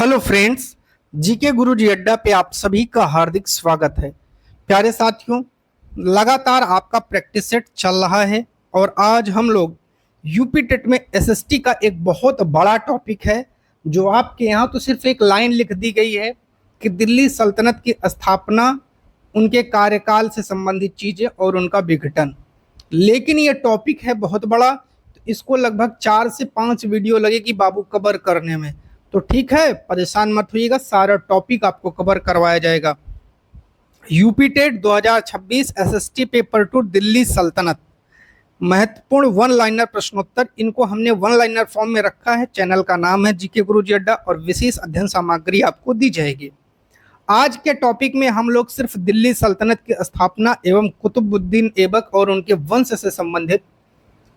Hello friends, GK गुरुजी अड्डा पे आप सभी का हार्दिक स्वागत है। प्यारे साथियों, लगातार आपका प्रैक्टिस सेट चल रहा है और आज हम लोग यूपी टेट में एसएसटी का एक बहुत बड़ा टॉपिक है जो आपके यहाँ तो सिर्फ एक लाइन लिख दी गई है कि दिल्ली सल्तनत की स्थापना, उनके कार्यकाल से संबंधित चीज़ें और उनका विघटन। लेकिन ये टॉपिक है बहुत बड़ा, तो इसको लगभग 4 से 5 वीडियो लगेगी बाबू कवर करने में। तो ठीक है, परेशान मत होइएगा, सारा टॉपिक आपको कवर करवाया जाएगा। UP TET 2026 SST paper 2 Delhi सल्तनत, महत्वपूर्ण वन लाइनर प्रश्नोत्तर। इनको हमने वन लाइनर फॉर्म में रखा है। चैनल का नाम है जीके गुरुजी अड्डा और विशेष अध्ययन सामग्री आपको दी जाएगी। आज के टॉपिक में हम लोग सिर्फ दिल्ली सल्तनत की स्थापना एवं कुतुबुद्दीन ऐबक और उनके वंश से संबंधित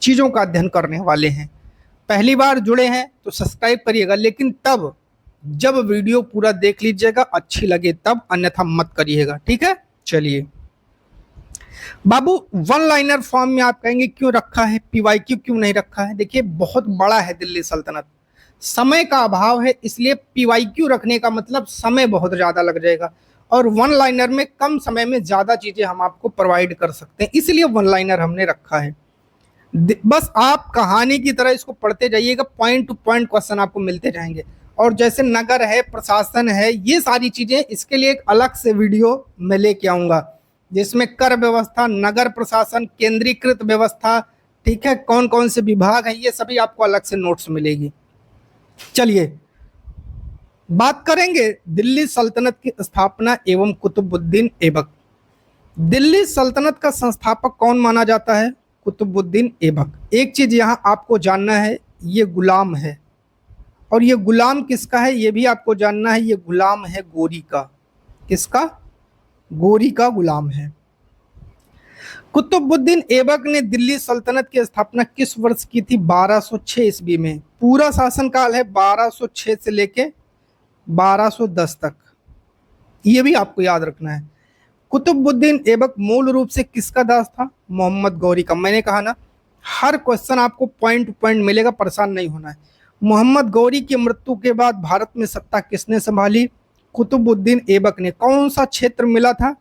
चीज़ों का अध्ययन करने वाले हैं। पहली बार जुड़े हैं तो सब्सक्राइब करिएगा, लेकिन तब जब वीडियो पूरा देख लीजिएगा, अच्छी लगे तब, अन्यथा मत करिएगा। ठीक है, चलिए। बाबू वन लाइनर फॉर्म में आप कहेंगे क्यों रखा है, पीवाईक्यू क्यों नहीं रखा है? देखिए, बहुत बड़ा है दिल्ली सल्तनत, समय का अभाव है, इसलिए पीवाईक्यू रखने का मतलब समय बहुत ज़्यादा लग जाएगा और वन लाइनर में कम समय में ज़्यादा चीज़ें हम आपको प्रोवाइड कर सकते हैं, इसलिए वन लाइनर हमने रखा है। बस आप कहानी की तरह इसको पढ़ते जाइएगा, पॉइंट टू पॉइंट क्वेश्चन आपको मिलते जाएंगे। और जैसे नगर है, प्रशासन है, ये सारी चीज़ें, इसके लिए एक अलग से वीडियो मैं लेके आऊँगा जिसमें कर व्यवस्था, नगर प्रशासन, केंद्रीकृत व्यवस्था, ठीक है, कौन कौन से विभाग हैं, ये सभी आपको अलग से नोट्स मिलेगी। चलिए बात करेंगे दिल्ली सल्तनत की स्थापना एवं कुतुबुद्दीन ऐबक। दिल्ली सल्तनत का संस्थापक कौन माना जाता है? कुतुबुद्दीन ऐबक। एक चीज यहाँ आपको जानना है, ये गुलाम है और ये गुलाम किसका है ये भी आपको जानना है। ये गुलाम है गोरी का। किसका? गोरी का गुलाम है। कुतुबुद्दीन ऐबक ने दिल्ली सल्तनत की स्थापना किस वर्ष की थी? 1206 ईस्वी में। पूरा शासनकाल है 1206 से लेके 1210 तक, ये भी आपको याद रखना है। कुतुबुद्दीन ऐबक मूल रूप से किसका दास था? मोहम्मद गौरी का। मैंने कहा ना, हर क्वेश्चन आपको पॉइंट टू पॉइंट मिलेगा, परेशान नहीं होना है। मोहम्मद गौरी की मृत्यु के बाद भारत में सत्ता किसने संभाली? कुतुबुद्दीन ऐबक ने। कौन सा क्षेत्र मिला था?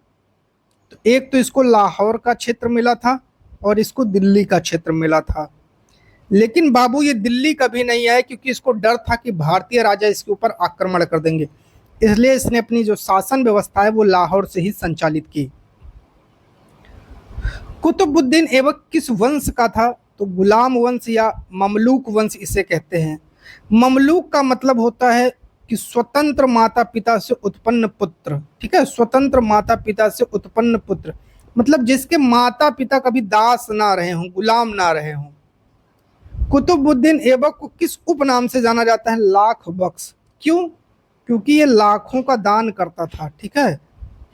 तो एक तो इसको लाहौर का क्षेत्र मिला था और इसको दिल्ली का क्षेत्र मिला था। लेकिन बाबू ये दिल्ली कभी नहीं आया क्योंकि इसको डर था कि भारतीय राजा इसके ऊपर आक्रमण कर देंगे, इसलिए इसने अपनी जो शासन व्यवस्था है वो लाहौर से ही संचालित की। कुतुबुद्दीन ऐबक किस वंश का था? तो गुलाम वंश या ममलूक वंश इसे कहते हैं। ममलूक का मतलब होता है कि स्वतंत्र माता पिता से उत्पन्न पुत्र। ठीक है, स्वतंत्र माता पिता से उत्पन्न पुत्र मतलब जिसके माता पिता कभी दास ना रहे हों, गुलाम ना रहे हों। कुतुबुद्दीन ऐबक को किस उपनाम से जाना जाता है? लाख बख्श। क्यों? क्योंकि ये लाखों का दान करता था। ठीक है,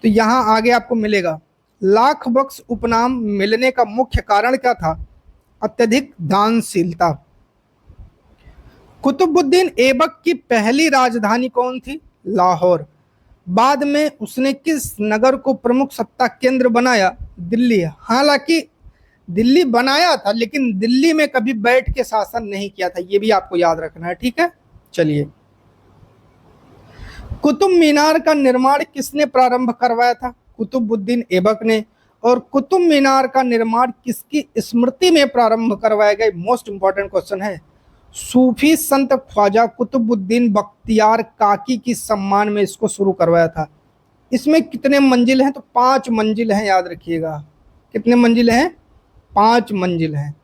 तो यहाँ आगे आपको मिलेगा। लाख बख्श उपनाम मिलने का मुख्य कारण क्या था? अत्यधिक दानशीलता। कुतुबुद्दीन ऐबक की पहली राजधानी कौन थी? लाहौर। बाद में उसने किस नगर को प्रमुख सत्ता केंद्र बनाया? दिल्ली। हालांकि दिल्ली बनाया था, लेकिन दिल्ली में कभी बैठ के शासन नहीं किया था, ये भी आपको याद रखना है। ठीक है, चलिए। कुतुब मीनार का निर्माण किसने प्रारंभ करवाया था? कुतुबुद्दीन ऐबक ने। और कुतुब मीनार का निर्माण किसकी स्मृति में प्रारंभ करवाया गया? मोस्ट इंपॉर्टेंट क्वेश्चन है। सूफी संत ख्वाजा कुतुबुद्दीन बख्तियार काकी की सम्मान में इसको शुरू करवाया था। इसमें कितने मंजिल हैं? तो 5 मंजिल हैं, याद रखिएगा। कितने मंजिल हैं? 5 मंजिल हैं।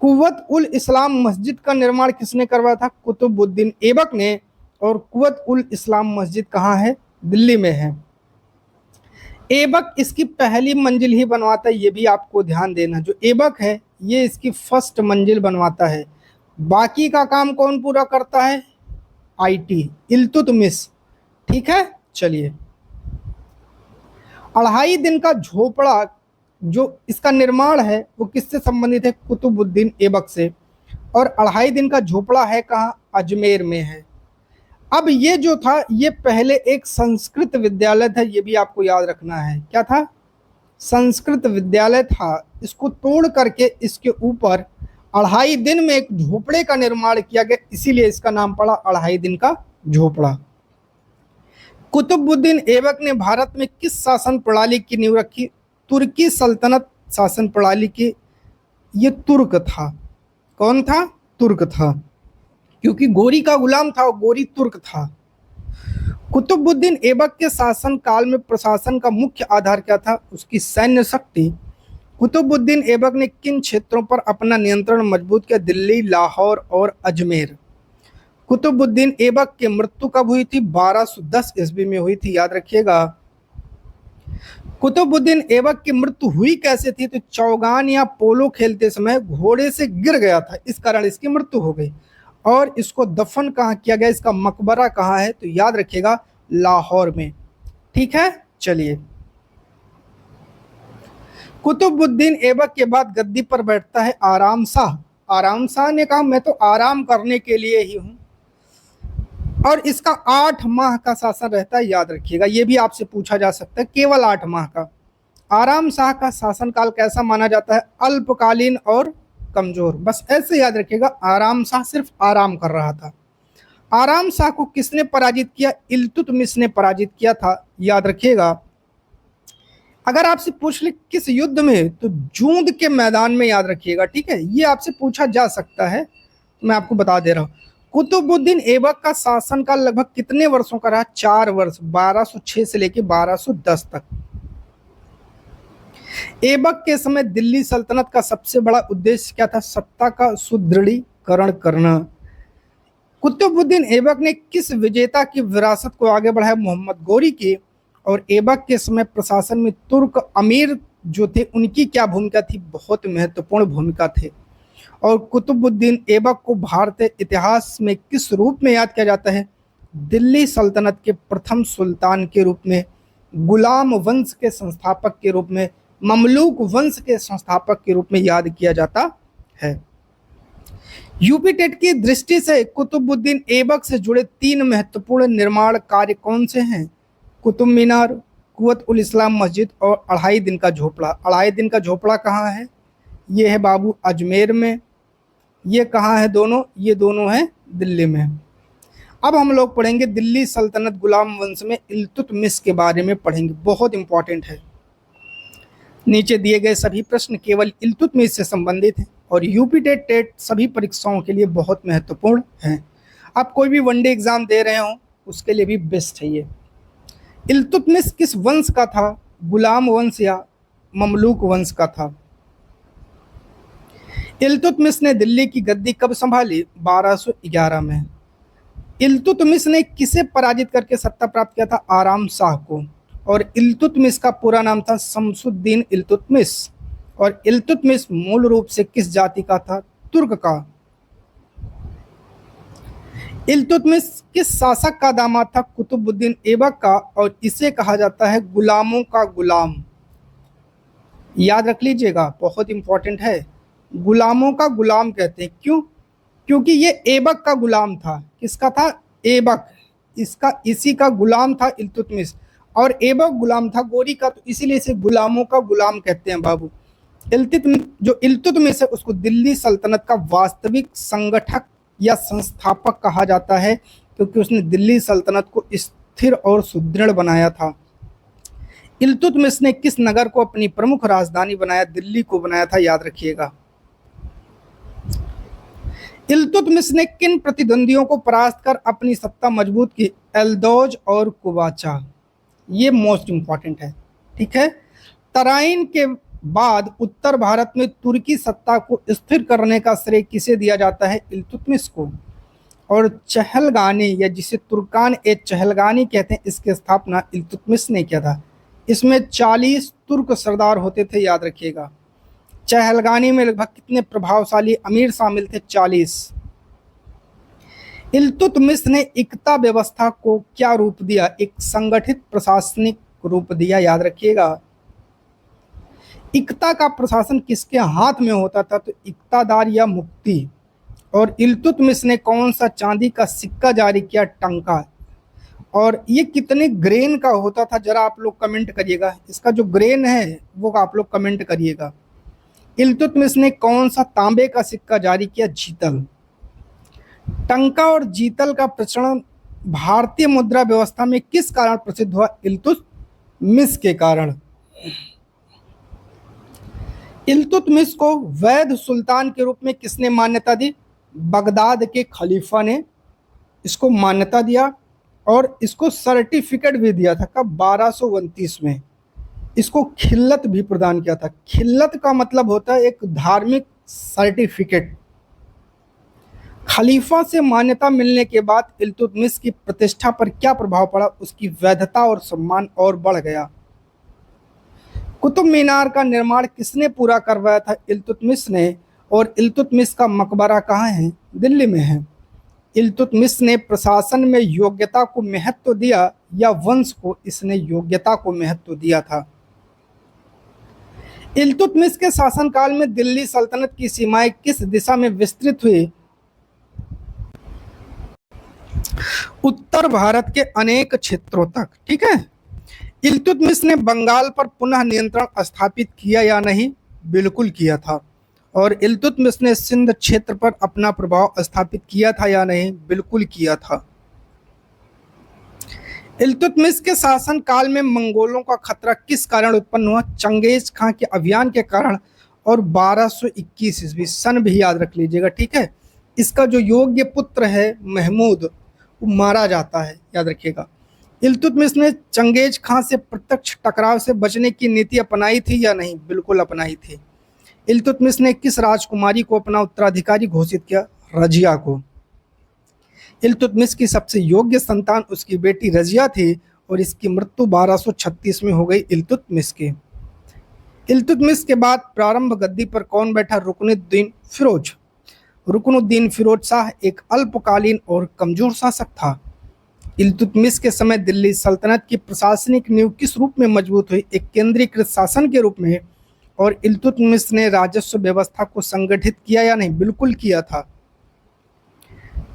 कुव्वत उल इस्लाम मस्जिद का निर्माण किसने करवाया था? कुतुबुद्दीन ऐबक ने। और कुव्वत उल इस्लाम मस्जिद कहाँ है? दिल्ली में है। ऐबक इसकी पहली मंजिल ही बनवाता है, ये भी आपको ध्यान देना। जो ऐबक है ये इसकी फर्स्ट मंजिल बनवाता है, बाकी का काम कौन पूरा करता है? आईटी, इल्तुतमिश। ठीक है, चलिए। 2.5 दिन का झोपड़ा जो इसका निर्माण है वो किससे संबंधित है? कुतुबुद्दीन ऐबक से। और 2.5 दिन का झोपड़ा है कहाँ? अजमेर में है। अब ये जो था ये पहले एक संस्कृत विद्यालय था, ये भी आपको याद रखना है। क्या था? संस्कृत विद्यालय था। इसको तोड़ करके इसके ऊपर 2.5 दिन में एक झोपड़े का निर्माण किया गया, इसीलिए इसका नाम पड़ा 2.5 दिन का झोपड़ा। कुतुबुद्दीन ऐबक ने भारत में किस शासन प्रणाली की नींव रखी? तुर्की सल्तनत शासन प्रणाली की। ये तुर्क था। कौन था? तुर्क था, क्योंकि गोरी का गुलाम था और गोरी तुर्क था। कुतुबुद्दीन ऐबक के शासन काल में प्रशासन का मुख्य आधार क्या था? उसकी सैन्य शक्ति। कुतुबुद्दीन ऐबक ने किन क्षेत्रों पर अपना नियंत्रण मजबूत किया? दिल्ली, लाहौर और अजमेर। कुतुबुद्दीन ऐबक की मृत्यु कब हुई थी? 1210 ईस्वी में हुई थी, याद रखिएगा। कुतुबुद्दीन ऐबक की मृत्यु हुई कैसे थी? तो चौगान या पोलो खेलते समय घोड़े से गिर गया था, इस कारण इसकी मृत्यु हो गई। और इसको दफन कहाँ किया गया? इसका मकबरा कहाँ है? तो याद रखिएगा, लाहौर में। ठीक है, चलिए। कुतुबुद्दीन ऐबक के बाद गद्दी पर बैठता है आराम शाह। आराम शाह ने कहा मैं तो आराम करने के लिए ही हूं, और इसका 8 माह का शासन रहता है, याद रखिएगा। ये भी आपसे पूछा जा सकता है, केवल 8 माह का। आराम शाह का शासनकाल कैसा माना जाता है? अल्पकालीन और कमजोर। बस ऐसे याद रखिएगा, आराम शाह सिर्फ आराम कर रहा था। आराम शाह को किसने पराजित किया? इल्तुतमिश ने पराजित किया था, याद रखिएगा। अगर आपसे पूछ ले किस युद्ध में, तो जूंद के मैदान में, याद रखिएगा। ठीक है, ये आपसे पूछा जा सकता है, तो मैं आपको बता दे रहा हूं। कुतुबुद्दीन ऐबक का शासनकाल लगभग कितने वर्षों का रहा? 4 वर्ष, 1206 से लेकर 1210 तक। ऐबक के समय दिल्ली सल्तनत का सबसे बड़ा उद्देश्य क्या था? सत्ता का सुदृढ़ीकरण करना। कुतुबुद्दीन ऐबक ने किस विजेता की विरासत को आगे बढ़ाया? मोहम्मद गोरी की। और ऐबक के समय प्रशासन में तुर्क अमीर जो थे, उनकी क्या भूमिका थी? बहुत महत्वपूर्ण भूमिका थे। और कुतुबुद्दीन ऐबक को भारतीय इतिहास में किस रूप में याद किया जाता है? दिल्ली सल्तनत के प्रथम सुल्तान के रूप में, गुलाम वंश के संस्थापक के रूप में, ममलूक वंश के संस्थापक के रूप में याद किया जाता है। यूपी टेट की दृष्टि से कुतुबुद्दीन ऐबक से जुड़े 3 महत्वपूर्ण निर्माण कार्य कौन से हैं? कुतुब मीनार, कुवत उल इस्लाम मस्जिद और 2.5 दिन का झोपड़ा। 2.5 दिन का झोपड़ा कहाँ है? ये है बाबू अजमेर में। ये कहाँ है दोनों? ये दोनों हैं दिल्ली में। अब हम लोग पढ़ेंगे दिल्ली सल्तनत गुलाम वंश में इल्तुतमिश के बारे में पढ़ेंगे, बहुत इंपॉर्टेंट है। नीचे दिए गए सभी प्रश्न केवल इल्तुतमिश से संबंधित हैं और यूपी टेट सभी परीक्षाओं के लिए बहुत महत्वपूर्ण हैं। आप कोई भी वनडे एग्जाम दे रहे हो उसके लिए भी बेस्ट है ये। इल्तुतमिश किस वंश का था? गुलाम वंश या ममलूक वंश का था? इल्तुतमिश ने दिल्ली की गद्दी कब संभाली? 1211 में। इल्तुतमिश ने किसे पराजित करके सत्ता प्राप्त किया था? आराम शाह को। और इल्तुतमिश का पूरा नाम था शमसुद्दीन इल्तुतमिश। और इल्तुतमिश मूल रूप से किस जाति का था? तुर्क का। इल्तुतमिश किस शासक का दामाद था? कुतुबुद्दीन ऐबक का। और इसे कहा जाता है गुलामों का गुलाम। याद रख लीजिएगा, बहुत इंपॉर्टेंट है। गुलामों का गुलाम कहते हैं, क्यों? क्योंकि ये ऐबक का गुलाम था। किसका था? ऐबक। इसी का गुलाम था इल्तुतमिश, और ऐबक गुलाम था गोरी का, तो इसीलिए इसे गुलामों का गुलाम कहते हैं बाबू। इल्तुतमिश है उसको दिल्ली सल्तनत का वास्तविक संगठक या संस्थापक कहा जाता है, क्योंकि उसने दिल्ली सल्तनत को स्थिर और सुदृढ़ बनाया था। इल्तुतमिश ने किस नगर को अपनी प्रमुख राजधानी बनाया? दिल्ली को बनाया था, याद रखिएगा। इल्तुतमिश ने किन प्रतिद्वंदियों को परास्त कर अपनी सत्ता मजबूत की? एल्दौज और कुबाचा। ये मोस्ट इंपॉर्टेंट है। ठीक है, तराइन के बाद उत्तर भारत में तुर्की सत्ता को स्थिर करने का श्रेय किसे दिया जाता है? इल्तुतमिश को। और चहलगानी, या जिसे तुर्कान ए चहलगानी कहते हैं, इसकी स्थापना इल्तुतमिश ने किया था। इसमें 40 तुर्क सरदार होते थे, याद रखिएगा। चहलगानी में लगभग कितने प्रभावशाली अमीर शामिल थे? 40। इल्तुतमिश ने इक्ता व्यवस्था को क्या रूप दिया? एक संगठित प्रशासनिक रूप दिया, याद रखिएगा। इक्ता का प्रशासन किसके हाथ में होता था? तो इक्तादार या मुफ्ती। और इल्तुतमिश ने कौन सा चांदी का सिक्का जारी किया? टंका। और ये कितने ग्रेन का होता था, जरा आप लोग कमेंट करिएगा। इसका जो ग्रेन है वो आप लोग कमेंट करिएगा। इल्तुतमिश ने कौन सा तांबे का सिक्का जारी किया? जीतल। टंका और जीतल का प्रचलन भारतीय मुद्रा व्यवस्था में किस कारण प्रसिद्ध हुआ? इल्तुतमिश के कारण। इल्तुतमिश को वैध सुल्तान के रूप में किसने मान्यता दी? बगदाद के खलीफा ने इसको मान्यता दिया और इसको सर्टिफिकेट भी दिया था। कब? 1229 में। इसको खिल्लत भी प्रदान किया था। खिल्लत का मतलब होता है एक धार्मिक सर्टिफिकेट। खलीफा से मान्यता मिलने के बाद इल्तुतमिश की प्रतिष्ठा पर क्या प्रभाव पड़ा? उसकी वैधता और सम्मान और बढ़ गया। कुतुब मीनार का निर्माण किसने पूरा करवाया था? इल्तुतमिश ने। और इल्तुतमिश का मकबरा कहाँ है? दिल्ली में है। इल्तुतमिश ने प्रशासन में योग्यता को महत्व दिया या वंश को? इसने योग्यता को महत्व दिया था। इल्तुतमिश के शासनकाल में दिल्ली सल्तनत की सीमाएं किस दिशा में विस्तृत हुई? उत्तर भारत के अनेक क्षेत्रों तक। ठीक है। इल्तुतमिश ने बंगाल पर पुनः नियंत्रण स्थापित किया या नहीं? बिल्कुल किया था। और इल्तुतमिश ने सिंध क्षेत्र पर अपना प्रभाव स्थापित किया था या नहीं? बिल्कुल किया था। इल्तुतमिश के शासन काल में मंगोलों का खतरा किस कारण उत्पन्न हुआ? चंगेज खां के अभियान के कारण और 1221 ईस्वी। सन भी याद रख लीजिएगा। ठीक है। इसका जो योग्य पुत्र है महमूद, वो मारा जाता है, याद रखिएगा। इल्तुतमिश ने चंगेज खां से प्रत्यक्ष टकराव से बचने की नीति अपनाई थी या नहीं? बिल्कुल अपनाई थी। इल्तुतमिश ने किस राजकुमारी को अपना उत्तराधिकारी घोषित किया? रजिया को। इल्तुतमिश की सबसे योग्य संतान उसकी बेटी रजिया थी और इसकी मृत्यु 1236 में हो गई इल्तुतमिश की। इल्तुतमिश के बाद प्रारंभ गद्दी पर कौन बैठा? रुकनुद्दीन फिरोज। रुकनुद्दीन फिरोज शाह एक अल्पकालीन और कमजोर शासक था। इल्तुतमिश के समय दिल्ली सल्तनत की प्रशासनिक नींव किस रूप में मजबूत हुई? एक केंद्रीकृत शासन के रूप में। और इल्तुतमिश ने राजस्व व्यवस्था को संगठित किया या नहीं? बिल्कुल किया था।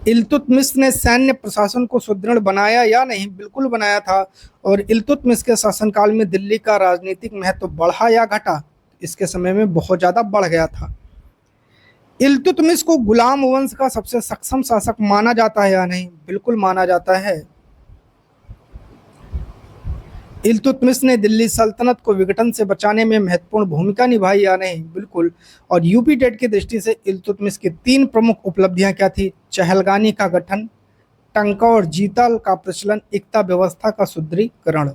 इल्तुतमिश ने सैन्य प्रशासन को सुदृढ़ बनाया या नहीं? बिल्कुल बनाया था। और इल्तुतमिश के शासनकाल में दिल्ली का राजनीतिक महत्व बढ़ा या घटा? इसके समय में बहुत ज़्यादा बढ़ गया था। इल्तुतमिश को गुलाम वंश का सबसे सक्षम शासक माना जाता है या नहीं? बिल्कुल माना जाता है। इल्तुतमिश ने दिल्ली सल्तनत को विघटन से बचाने में महत्वपूर्ण भूमिका निभाई या नहीं? बिल्कुल। और यूपी टेट की दृष्टि से इल्तुतमिश की 3 प्रमुख उपलब्धियां क्या थी? चहलगानी का गठन, टंका और जीताल का प्रचलन, एकता व्यवस्था का सुदृढ़ीकरण।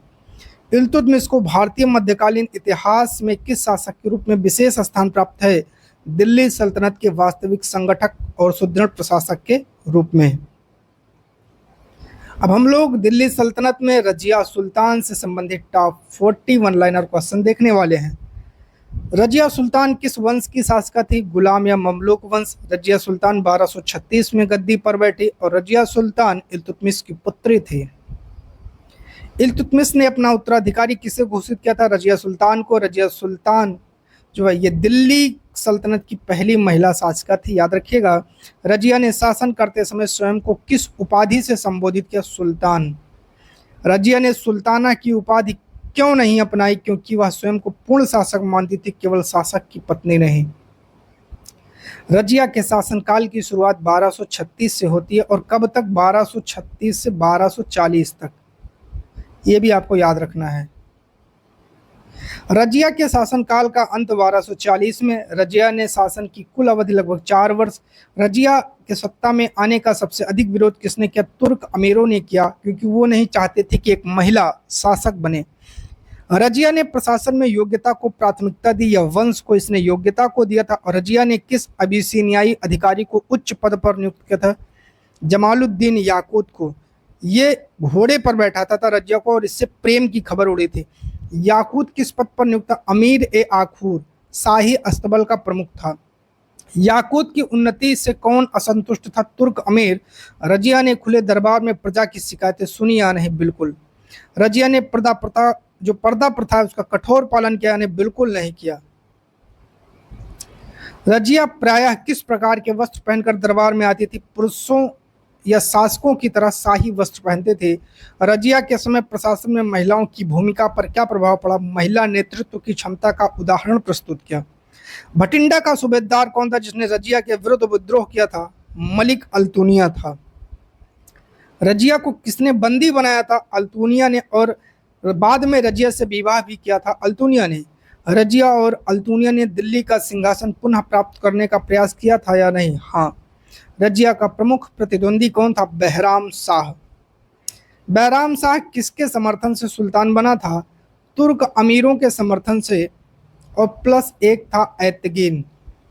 इल्तुतमिश को भारतीय मध्यकालीन इतिहास में किस शासक के रूप में विशेष स्थान प्राप्त है? दिल्ली सल्तनत के वास्तविक संगठक और सुदृढ़ प्रशासक के रूप में। अब हम लोग दिल्ली सल्तनत में रजिया सुल्तान से संबंधित टॉप 41 लाइनर क्वेश्चन देखने वाले हैं। रजिया सुल्तान किस वंश की शासका थी? गुलाम या ममलूक वंश। रजिया सुल्तान 1236 में गद्दी पर बैठी और रजिया सुल्तान इल्तुतमिश की पुत्री थी। इल्तुतमिश ने अपना उत्तराधिकारी किसे घोषित किया था? रजिया सुल्तान को। रजिया सुल्तान जो है ये दिल्ली सल्तनत की पहली महिला शासिका थी, याद रखिएगा। रजिया ने शासन करते समय स्वयं को किस उपाधि से संबोधित किया? सुल्तान। रजिया ने सुल्ताना की उपाधि क्यों नहीं अपनाई? क्योंकि वह स्वयं को पूर्ण शासक मानती थी, केवल शासक की पत्नी नहीं। रजिया के शासनकाल की शुरुआत 1236 से होती है और कब तक? 1236 से 1240 तक। ये भी आपको याद रखना है। रजिया के शासनकाल का अंत 1240 में। रजिया ने शासन की कुल अवधि लगभग 4 वर्ष। रजिया के सत्ता में आने का सबसे अधिक विरोध किसने किया? तुर्क अमीरों ने किया, क्योंकि वो नहीं चाहते थे कि एक महिला शासक बने। रजिया ने प्रशासन में योग्यता को प्राथमिकता दी या वंश को इसने योग्यता को दिया था? और रजिया ने किस अबिसिनियाई अधिकारी को उच्च पद पर नियुक्त किया था? जमालुद्दीन याकूत को। ये घोड़े पर बैठाता था रजिया को और इससे प्रेम की खबर उड़ी थी। याकूत किस पद पर नियुक्त था? अमीर ए आखूर, शाही अस्तबल का प्रमुख था। याकूत की उन्नति से कौन असंतुष्ट था? तुर्क अमीर। रजिया ने खुले दरबार में प्रजा की शिकायतें सुनी या नहीं? बिल्कुल। रजिया ने पर्दा प्रथा है उसका कठोर पालन किया या नहीं? बिल्कुल नहीं किया। रजिया प्रायः किस प्रकार के वस्त्र पहनकर दरबार में आती थी? पुरुषों या शासकों की तरह शाही वस्त्र पहनते थे। रजिया के समय प्रशासन में महिलाओं की भूमिका पर क्या प्रभाव पड़ा? महिला नेतृत्व की क्षमता का उदाहरण प्रस्तुत किया। भटिंडा का सूबेदार कौन था जिसने रजिया के विरुद्ध विद्रोह किया था? मलिक अल्तुनिया था। रजिया को किसने बंदी बनाया था? अल्तुनिया ने, और बाद में रजिया से विवाह भी किया था अल्तुनिया ने। रजिया और अल्तुनिया ने दिल्ली का सिंहासन पुनः प्राप्त करने का प्रयास किया था या नहीं? हाँ। रजिया का प्रमुख प्रतिद्वंदी कौन था? बहराम शाह। बहराम शाह किसके समर्थन से सुल्तान बना था? तुर्क अमीरों के समर्थन से, और प्लस एक था एतगिन।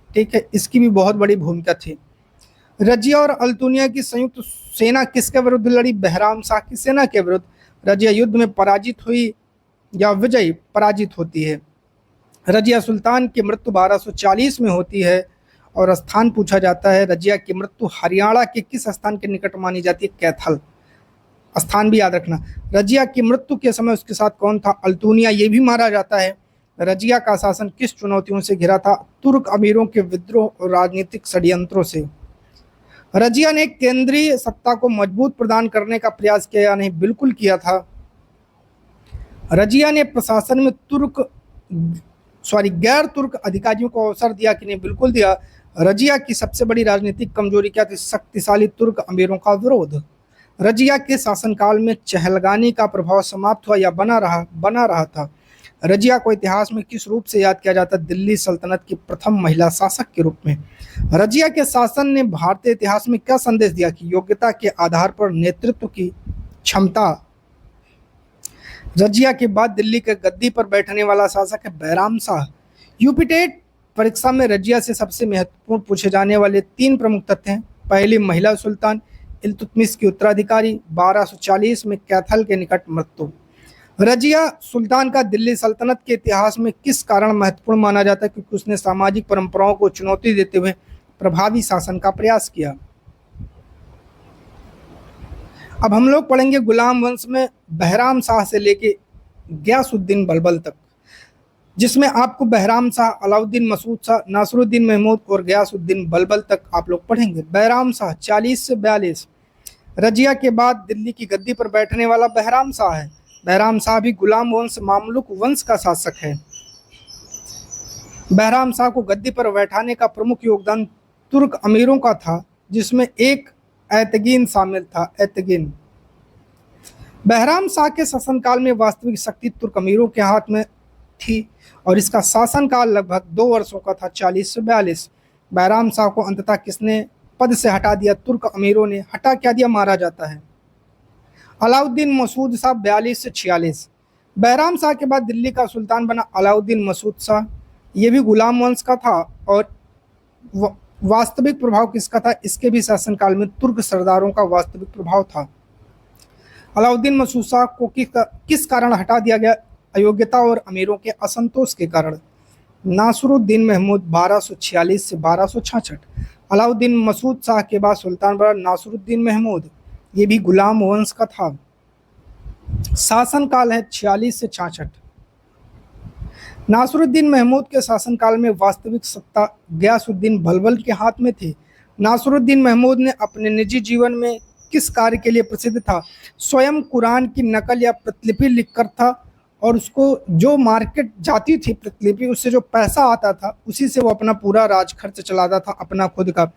ठीक है, इसकी भी बहुत बड़ी भूमिका थी। रजिया और अल्तुनिया की संयुक्त सेना किसके विरुद्ध लड़ी? बहराम शाह की सेना के विरुद्ध। रजिया युद्ध में पराजित हुई या विजयी? पराजित होती है। रजिया सुल्तान की मृत्यु 1240 में होती है, और स्थान पूछा जाता है। रजिया की मृत्यु हरियाणा के किस स्थान के निकट मानी जाती है? कैथल। स्थान भी याद रखना। रजिया की मृत्यु के समय उसके साथ कौन था? अल्तुनिया। ये भी मारा जाता है। रजिया का शासन किस चुनौतियों से घिरा था? तुर्क अमीरों के विद्रोह और राजनीतिक षड्यंत्रों से। रजिया ने केंद्रीय सत्ता को मजबूत प्रदान करने का प्रयास किया या नहीं? बिल्कुल किया था। रजिया ने प्रशासन में गैर तुर्क अधिकारियों को अवसर दिया कि नहीं? बिल्कुल दिया। रजिया की सबसे बड़ी राजनीतिक कमजोरी क्या थी? शक्तिशाली तुर्क अमीरों का विरोध। रजिया के शासनकाल में चहलगानी का प्रभाव समाप्त हुआ या बना रहा था? रजिया को इतिहास में किस रूप से याद किया जाता है? दिल्ली सल्तनत की प्रथम महिला शासक के रूप में। रजिया के शासन ने भारतीय इतिहास में क्या संदेश दिया? कि योग्यता के आधार पर नेतृत्व की क्षमता। रजिया के बाद दिल्ली के गद्दी पर बैठने वाला शासक है बहराम शाह। यूपीटेट परीक्षा में रजिया से सबसे महत्वपूर्ण पूछे जाने वाले 3 प्रमुख तथ्य हैं। पहली, महिला सुल्तान इल्तुतमिश की उत्तराधिकारी, 1240 में कैथल के निकट मृत्यु। रजिया सुल्तान का दिल्ली सल्तनत के इतिहास में किस कारण महत्वपूर्ण माना जाता है? क्योंकि उसने सामाजिक परंपराओं को चुनौती देते हुए प्रभावी शासन का प्रयास किया। अब हम लोग पढ़ेंगे गुलाम वंश में बहराम शाह से लेके गयासुद्दीन बलबल तक, जिसमें आपको बहराम शाह, अलाउद्दीन मसूद शाह, नासरुद्दीन महमूद और गयासुद्दीन बलबल तक आप लोग पढ़ेंगे। बहराम शाह 40 से 42। रजिया के बाद दिल्ली की गद्दी पर बैठने वाला बहराम शाह है। बहराम शाह भी गुलाम वंश मामलुक वंश का शासक है। बहराम शाह को गद्दी पर बैठाने का प्रमुख योगदान तुर्क अमीरों का था, जिसमें एक एतगिन शामिल था। एतगिन। बहराम शाह के शासनकाल में वास्तविक शक्ति तुर्क अमीरों के हाथ में थी, और इसका शासनकाल लगभग 2 वर्षों का था, 40 से 42। बहराम शाह को अंततः किसने पद से हटा दिया? तुर्क अमीरों ने। हटा क्या दिया? मारा जाता है। अलाउद्दीन मसूद शाह 42 से 46। बहराम शाह के बाद दिल्ली का सुल्तान बना अलाउद्दीन मसूद शाह। ये भी गुलाम वंश का था, और वास्तविक प्रभाव किसका था? इसके भी शासनकाल में तुर्क सरदारों का वास्तविक प्रभाव था। अलाउद्दीन मसूद शाह को किस कारण हटा दिया गया? अयोग्यता और अमीरों के असंतोष के कारण। नासरुद्दीन महमूद 1246 से 1266। अलाउद्दीन मसूद शाह के बाद सुल्तान बना नासरुद्दीन महमूद। ये भी गुलाम वंश का था। शासनकाल है 46 से 66। नासरुद्दीन महमूद के शासनकाल में वास्तविक सत्ता गयासुद्दीन बलबल के हाथ में थी। नासरुद्दीन महमूद ने अपने निजी जीवन में किस कार्य के लिए प्रसिद्ध था? स्वयं कुरान की नकल या प्रतिलिपि लिखकर था, और उसको जो मार्केट जाती थी प्रतिलिपि, उससे जो पैसा आता था उसी से वो अपना पूरा राज खर्च चलाता था, अपना खुद का।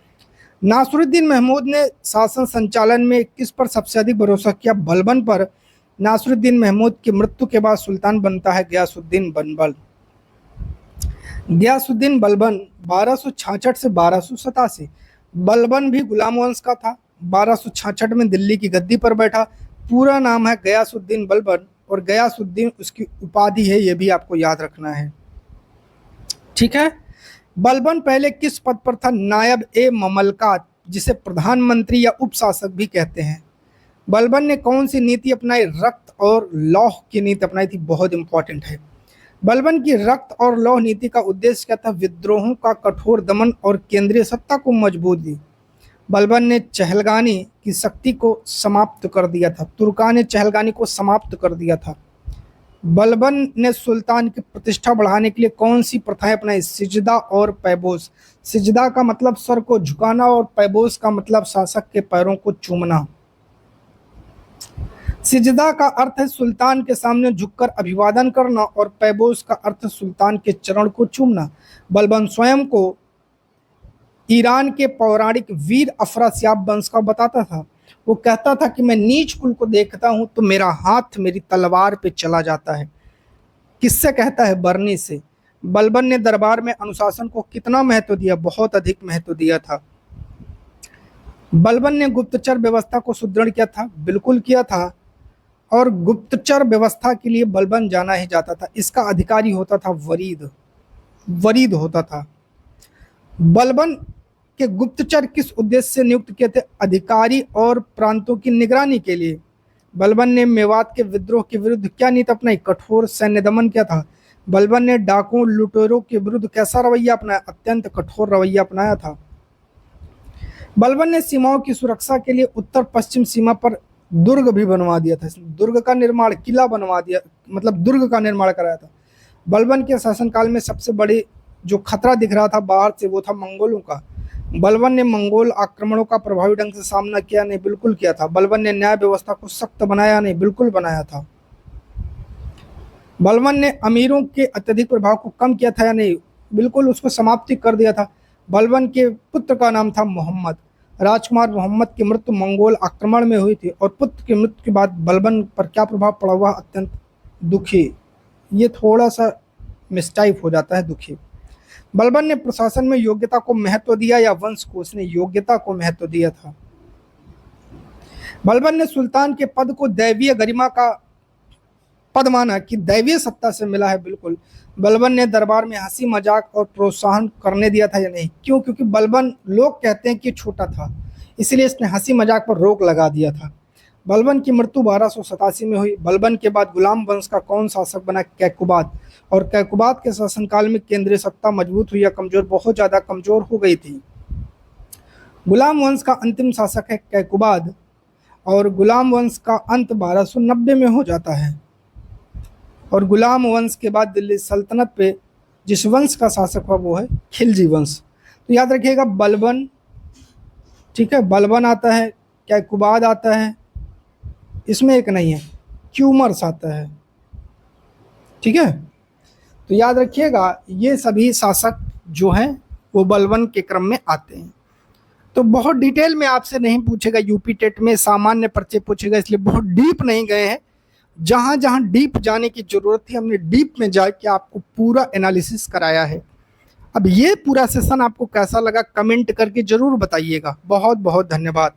नासरुद्दीन महमूद ने शासन संचालन में किस पर सबसे अधिक भरोसा किया? बलबन पर। नासरुद्दीन महमूद की मृत्यु के बाद सुल्तान बनता है गयासुद्दीन बलबन। गयासुद्दीन बलबन 1266 से 1287। बलबन भी गुलाम वंश का था। 1266 में दिल्ली की गद्दी पर बैठा। पूरा नाम है गयासुद्दीन बलबन, और गयासुद्दीन उसकी उपाधि है, ये भी आपको याद रखना है। ठीक है। बलबन पहले किस पद पर था? नायब ए ममलकात, जिसे प्रधानमंत्री या उपशासक भी कहते हैं। बलबन ने कौन सी नीति अपनाई? रक्त और लौह की नीति अपनाई थी। बहुत इंपॉर्टेंट है। बलबन की रक्त और लौह नीति का उद्देश्य क्या था? विद्रोहों का कठोर दमन और केंद्रीय सत्ता को मजबूती। बलबन ने चहलगानी की शक्ति को समाप्त कर दिया था। तुर्कान ने चहलगानी को समाप्त कर दिया था। बलबन ने सुल्तान की प्रतिष्ठा बढ़ाने के लिए कौन सी प्रथाएं अपनाई? सिजदा और पैबोस। सिजदा का मतलब सर को झुकाना, और पैबोस का मतलब शासक के पैरों को चूमना। सिजदा का अर्थ है सुल्तान के सामने झुककर अभिवादन करना, और पैबोस का अर्थ सुल्तान के चरण को चूमना। बलबन स्वयं को ईरान के पौराणिक वीर अफरासियाब वंश का बताता था। वो कहता था कि मैं नीच कुल को देखता हूं तो मेरा हाथ मेरी तलवार पे चला जाता है। किससे कहता है? बरनी से। बलबन ने दरबार में अनुशासन को कितना महत्व दिया? बहुत अधिक महत्व दिया था। बलबन ने गुप्तचर व्यवस्था को सुदृढ़ किया था, बिल्कुल किया था। और गुप्तचर व्यवस्था के लिए बलबन जाना ही जाता था। इसका अधिकारी होता था वरीद, वरीद होता था। बलबन के गुप्तचर किस उद्देश्य से नियुक्त किए थे? अधिकारी और प्रांतों की निगरानी के लिए। बलबन ने मेवात के विद्रोह के विरुद्ध क्या नीति अपनाई? कठोर सैन्य दमन किया था। बलबन ने डाकुओं लुटेरों के विरुद्ध कैसा रवैया अपनाया? अत्यंत कठोर रवैया अपनाया था। बलबन ने सीमाओं की सुरक्षा के लिए उत्तर पश्चिम सीमा पर दुर्ग भी बनवा दिया था। दुर्ग का निर्माण, किला बनवा दिया, मतलब दुर्ग का निर्माण कराया था। बलबन के शासनकाल में सबसे बड़ी जो खतरा दिख रहा था बाहर से, वो था मंगोलों का। बलबन ने मंगोल आक्रमणों का प्रभावी ढंग से सामना किया? नहीं, बिल्कुल किया था। बलबन ने न्याय व्यवस्था को सख्त बनाया? नहीं, बिल्कुल बनाया था। बलबन ने अमीरों के अत्यधिक प्रभाव को कम किया था या नहीं? बिल्कुल उसको समाप्ति कर दिया था। बलबन के पुत्र का नाम था मोहम्मद। राजकुमार मोहम्मद की मृत्यु मंगोल आक्रमण में हुई थी। और पुत्र की मृत्यु के बाद बलबन पर क्या प्रभाव पड़ा? हुआ अत्यंत दुखी। ये थोड़ा सा मिस्टाइप हो जाता है, दुखी। बलबन ने प्रशासन में योग्यता को महत्व दिया या वंश को? उसने योग्यता को महत्व दिया था। बलबन ने सुल्तान के पद को दैवीय गरिमा का पद माना कि दैवीय सत्ता से मिला है? बिल्कुल। बलबन ने दरबार में हंसी मजाक और प्रोत्साहन करने दिया था या नहीं? क्यों? क्योंकि बलबन, लोग कहते हैं कि छोटा था, इसलिए इसने हंसी मजाक पर रोक लगा दिया था। बलबन की मृत्यु 1287 में हुई। बलबन के बाद गुलाम वंश का कौन शासक बना? कैकुबाद। और कैकुबाद के शासनकाल में केंद्रीय सत्ता मजबूत हुई या कमजोर? बहुत ज्यादा कमजोर हो गई थी। गुलाम वंश का अंतिम शासक है कैकुबाद, और गुलाम वंश का अंत 1290 में हो जाता है। और गुलाम वंश के बाद दिल्ली सल्तनत पे जिस वंश का शासक हुआ वो है खिलजी वंश। तो याद रखिएगा बलबन, ठीक है, बलबन आता है, कैकुबाद आता है, इसमें एक नहीं है, क्यूमर्स आता है, ठीक है। तो याद रखिएगा ये सभी शासक जो हैं वो बलबन के क्रम में आते हैं। तो बहुत डिटेल में आपसे नहीं पूछेगा, यूपी टेट में सामान्य पर्चे पूछेगा, इसलिए बहुत डीप नहीं गए हैं। जहां जहां डीप जाने की जरूरत थी हमने डीप में जाके आपको पूरा एनालिसिस कराया है। अब ये पूरा सेशन आपको कैसा लगा कमेंट करके जरूर बताइएगा। बहुत बहुत धन्यवाद।